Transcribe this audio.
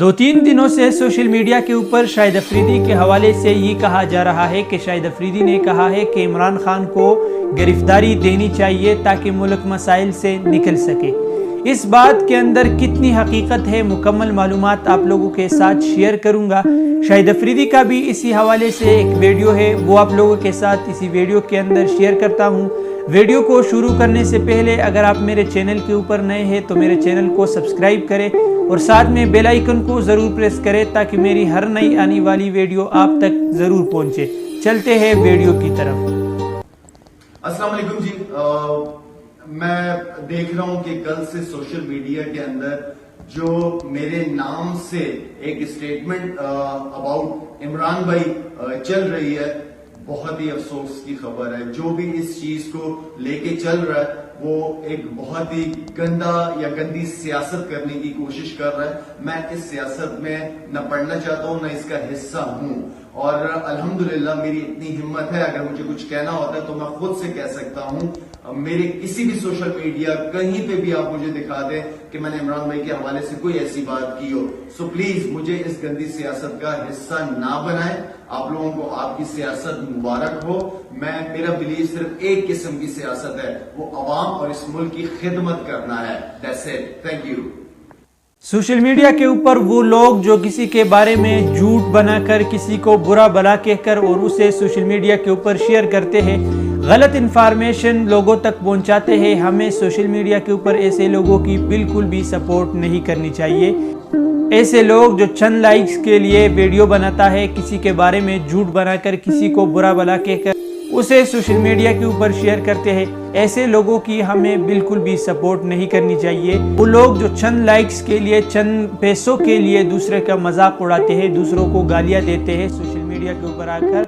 दो तीन दिनों से सोशल मीडिया के ऊपर शाहिद अफरीदी के हवाले से ये कहा जा रहा है कि शाहिद अफरीदी ने कहा है कि इमरान खान को गिरफ्तारी देनी चाहिए ताकि मुल्क मसाइल से निकल सके। इस बात के अंदर कितनी हकीकत है, मुकम्मल मालूमात आप लोगों के साथ शेयर करूंगा। शाहिद अफरीदी का भी इसी हवाले से एक वीडियो है, वो आप लोगों के साथ इसी वीडियो के अंदर शेयर करता हूं। वीडियो को शुरू करने से पहले अगर आप मेरे चैनल के ऊपर नए हैं तो मेरे चैनल को सब्सक्राइब करें और साथ में बेल आइकन को ज़रूर प्रेस करें ताकि मेरी हर नई आने वाली वीडियो आप तक ज़रूर पहुंचे। चलते हैं वीडियो की तरफ। अस्सलाम वालेकुम जी। मैं देख रहा हूं कि कल से सोशल मीडिया के अंदर जो मेरे नाम से एक स्टेटमेंट अबाउट इमरान भाई चल रही है, बहुत ही अफसोस की खबर है। जो भी इस चीज को लेके चल रहा है वो एक बहुत ही गंदा या गंदी सियासत करने की कोशिश कर रहा है। मैं इस सियासत में न पढ़ना चाहता हूं न इसका हिस्सा हूं, और अल्हम्दुलिल्लाह मेरी इतनी हिम्मत है, अगर मुझे कुछ कहना होता है तो मैं खुद से कह सकता हूं। मेरे किसी भी सोशल मीडिया कहीं पे भी आप मुझे दिखा दें कि मैंने इमरान भाई के हवाले से कोई ऐसी बात की हो, सो प्लीज मुझे इस गंदी सियासत का हिस्सा ना बनाएं। आप लोगों को आपकी सियासत मुबारक हो। मेरा बिलीव सिर्फ एक किस्म की सियासत है, वो अवाम और इस मुल्क की खिदमत करना है। That's it, thank you. Social media के ऊपर वो लोग जो किसी के बारे में झूठ बनाकर, किसी को बुरा भला कहकर और उसे सोशल मीडिया के ऊपर शेयर करते हैं, गलत इंफॉर्मेशन लोगों तक पहुंचाते हैं, हमें सोशल मीडिया के ऊपर ऐसे लोगों की बिल्कुल भी सपोर्ट नहीं करनी चाहिए। ऐसे लोग जो चंद लाइक्स के लिए वीडियो बनाता है, किसी के बारे में झूठ बनाकर, किसी को बुरा भला कहकर उसे सोशल मीडिया के ऊपर शेयर करते हैं, ऐसे लोगों की हमें बिल्कुल भी सपोर्ट नहीं करनी चाहिए। वो लोग जो चंद लाइक्स के लिए, चंद पैसों के लिए दूसरे का मजाक उड़ाते हैं, दूसरों को गालियां देते हैं सोशल मीडिया के ऊपर आकर,